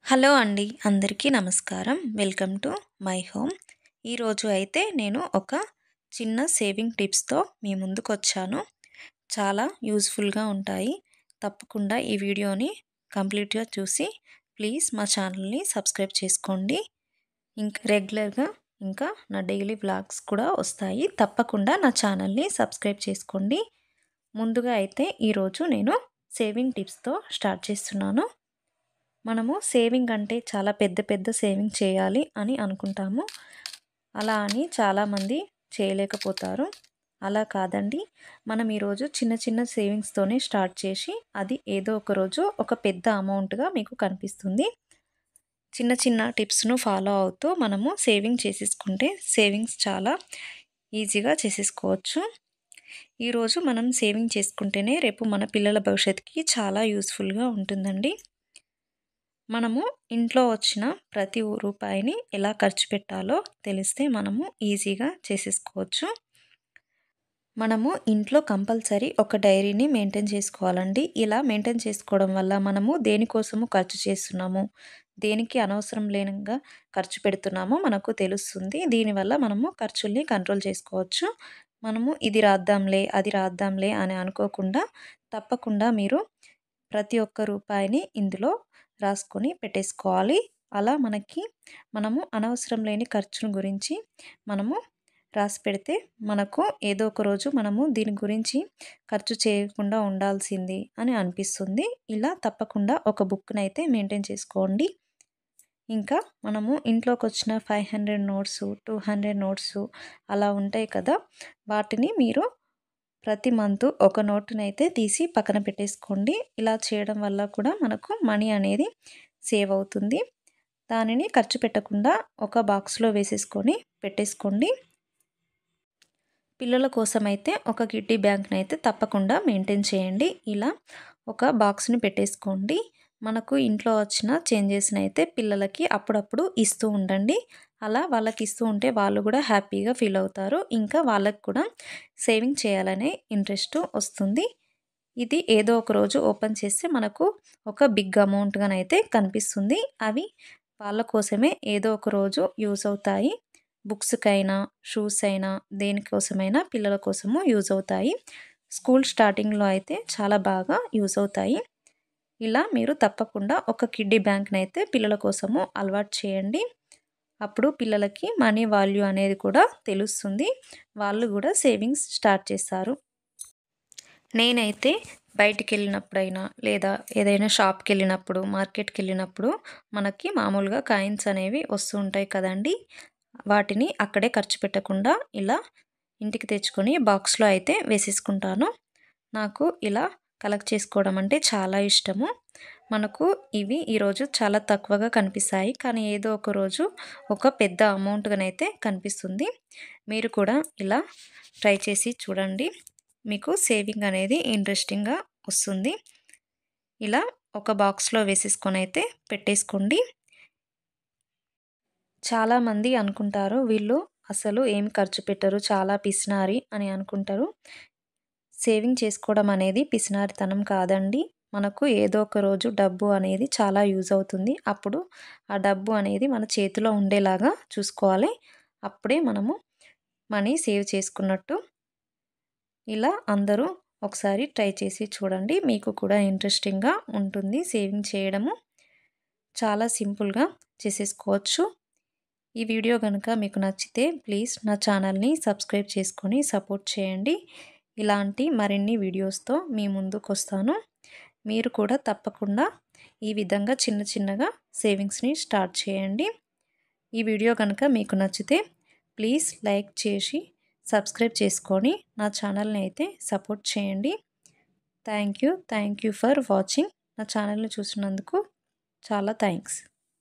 Hello అండి. అందరికీ నమస్కారం. Welcome to my home. ఈరోజు అయితే నేను ఒక చిన్న సేవింగ్ టిప్స్‌తో మీ ముందుకొచ్చాను. చాలా యూజ్‌ఫుల్‌గా ఉంటాయి. తప్పకుండా ఈ వీడియోని కంప్లీట్‌గా చూసి ప్లీజ్ మా ఛానల్‌ని సబ్స్క్రైబ్ చేసుకోండి. ఇంకా రెగ్యులర్‌గా నా డైలీ వ్లాగ్స్ కూడా వస్తాయి. తప్పకుండా నా ఛానల్‌ని సబ్స్క్రైబ్ చేసుకోండి. ముందుగా అయితే ఈరోజు నేను సేవింగ్ టిప్స్‌తో స్టార్ట్ చేస్తున్నాను. మనము సేవింగ్ అంటే చాలా పెద్ద పెద్ద సేవింగ్ చేయాలి అని అనుకుంటాము. అలా అని చాలామంది చేయలేకపోతారు. అలా కాదండి. మనం ఈరోజు చిన్న చిన్న సేవింగ్స్‌తోనే స్టార్ట్ చేసి అది ఏదో ఒక రోజు ఒక పెద్ద అమౌంట్‌గా మీకు కనిపిస్తుంది. చిన్న చిన్న టిప్స్‌ను ఫాలో అవుతూ మనము సేవింగ్ చేసేసుకుంటే సేవింగ్స్ చాలా ఈజీగా చేసేసుకోవచ్చు. ఈరోజు మనం సేవింగ్ చేసుకుంటేనే రేపు మన పిల్లల భవిష్యత్తుకి చాలా యూజ్‌ఫుల్‌గా ఉంటుందండి. మనము ఇంట్లో వచ్చిన ప్రతి రూపాయిని ఎలా ఖర్చు పెట్టాలో తెలిస్తే మనము ఈజీగా చేసేసుకోవచ్చు. మనము ఇంట్లో కంపల్సరీ ఒక డైరీని మెయింటైన్ చేసుకోవాలండి. ఇలా మెయింటైన్ చేసుకోవడం వల్ల మనము దేనికోసము ఖర్చు చేస్తున్నాము, దేనికి అనవసరం లేనంగా ఖర్చు పెడుతున్నామో మనకు తెలుస్తుంది. దీనివల్ల మనము ఖర్చుల్ని కంట్రోల్ చేసుకోవచ్చు. మనము ఇది రాద్దాంలే, అది రాద్దాంలే అని అనుకోకుండా తప్పకుండా మీరు ప్రతి ఒక్క రూపాయిని ఇందులో రాసుకొని పెట్టేసుకోవాలి. అలా మనము అనవసరం లేని ఖర్చుల గురించి మనము రాసి పెడితే మనకు ఏదో ఒక రోజు మనము దీని గురించి ఖర్చు చేయకుండా ఉండాల్సింది అని అనిపిస్తుంది. ఇలా తప్పకుండా ఒక బుక్‌నైతే మెయింటైన్ చేసుకోండి. ఇంకా మనము ఇంట్లోకొచ్చిన 500 నోట్సు, 200 నోట్సు అలా ఉంటాయి కదా! వాటిని మీరు ప్రతి మంతు ఒక నోటునైతే తీసి పక్కన పెట్టేసుకోండి. ఇలా చేయడం వల్ల కూడా మనకు మనీ అనేది సేవ్ అవుతుంది. దానిని ఖర్చు పెట్టకుండా ఒక బాక్స్‌లో వేసేసుకొని పెట్టేసుకోండి. పిల్లల కోసమైతే ఒక కిడ్డీ బ్యాంక్‌నైతే తప్పకుండా మెయింటైన్ చేయండి. ఇలా ఒక బాక్స్‌ని పెట్టేసుకోండి. మనకు ఇంట్లో వచ్చిన చేంజెస్‌నైతే పిల్లలకి అప్పుడప్పుడు ఇస్తూ ఉండండి. అలా వాళ్ళకి ఇస్తూ ఉంటే వాళ్ళు కూడా హ్యాపీగా ఫీల్ అవుతారు. ఇంకా వాళ్ళకి కూడా సేవింగ్ చేయాలనే ఇంట్రెస్ట్ వస్తుంది. ఇది ఏదో ఒక రోజు ఓపెన్ చేస్తే మనకు ఒక బిగ్ అమౌంట్‌గానైతే కనిపిస్తుంది. అవి వాళ్ళ కోసమే ఏదో ఒక రోజు యూజ్ అవుతాయి. బుక్స్‌కైనా, షూస్ అయినా, దేనికోసమైనా పిల్లల కోసము యూజ్ అవుతాయి. స్కూల్ స్టార్టింగ్‌లో అయితే చాలా బాగా యూజ్ అవుతాయి. ఇలా మీరు తప్పకుండా ఒక కిడ్డీ బ్యాంక్‌నైతే పిల్లల కోసము అలవాటు చేయండి. అప్పుడు పిల్లలకి మనీ వాల్యూ అనేది కూడా తెలుస్తుంది. వాళ్ళు కూడా సేవింగ్స్ స్టార్ట్ చేస్తారు. నేనైతే బయటికెళ్ళినప్పుడైనా లేదా ఏదైనా షాప్‌కెళ్ళినప్పుడు, మార్కెట్‌కెళ్ళినప్పుడు మనకి మామూలుగా కాయిన్స్ అనేవి వస్తూ ఉంటాయి కదండీ! వాటిని అక్కడే ఖర్చు పెట్టకుండా ఇలా ఇంటికి తెచ్చుకొని బాక్స్‌లో అయితే వేసేసుకుంటాను. నాకు ఇలా కలెక్ట్ చేసుకోవడం అంటే చాలా ఇష్టము. మనకు ఇవి ఈరోజు చాలా తక్కువగా కనిపిస్తాయి. కానీ ఏదో ఒక రోజు ఒక పెద్ద అమౌంట్‌గానైతే కనిపిస్తుంది. మీరు కూడా ఇలా ట్రై చేసి చూడండి. మీకు సేవింగ్ అనేది ఇంట్రెస్టింగ్‌గా వస్తుంది. ఇలా ఒక బాక్స్‌లో వేసేసుకొనైతే పెట్టేసుకోండి. చాలామంది అనుకుంటారు వీళ్ళు అసలు ఏం ఖర్చు పెట్టరు, చాలా పిసినారి అని అనుకుంటారు. సేవింగ్ చేసుకోవడం అనేది పిసినారితనం కాదండి. మనకు ఏదో ఒక రోజు డబ్బు అనేది చాలా యూజ్ అవుతుంది. అప్పుడు ఆ డబ్బు అనేది మన చేతిలో ఉండేలాగా చూసుకోవాలి. అప్పుడే మనము మనీ సేవ్ చేసుకున్నట్టు. ఇలా అందరూ ఒకసారి ట్రై చేసి చూడండి. మీకు కూడా ఇంట్రెస్టింగ్‌గా ఉంటుంది సేవింగ్ చేయడము. చాలా సింపుల్‌గా చేసేసుకోవచ్చు. ఈ వీడియో గనుక మీకు నచ్చితే ప్లీజ్ నా ఛానల్‌ని సబ్స్క్రైబ్ చేసుకొని సపోర్ట్ చేయండి. ఇలాంటి మరిన్ని వీడియోస్‌తో మీ ముందుకొస్తాను. మీరు కూడా తప్పకుండా ఈ విధంగా చిన్న చిన్నగా సేవింగ్స్‌ని స్టార్ట్ చేయండి. ఈ వీడియో గనుక మీకు నచ్చితే ప్లీజ్ లైక్ చేసి సబ్స్క్రైబ్ చేసుకొని నా ఛానల్‌ని అయితే సపోర్ట్ చేయండి. Thank you for watching. నా ఛానల్‌ని చూసినందుకు చాలా థాంక్స్.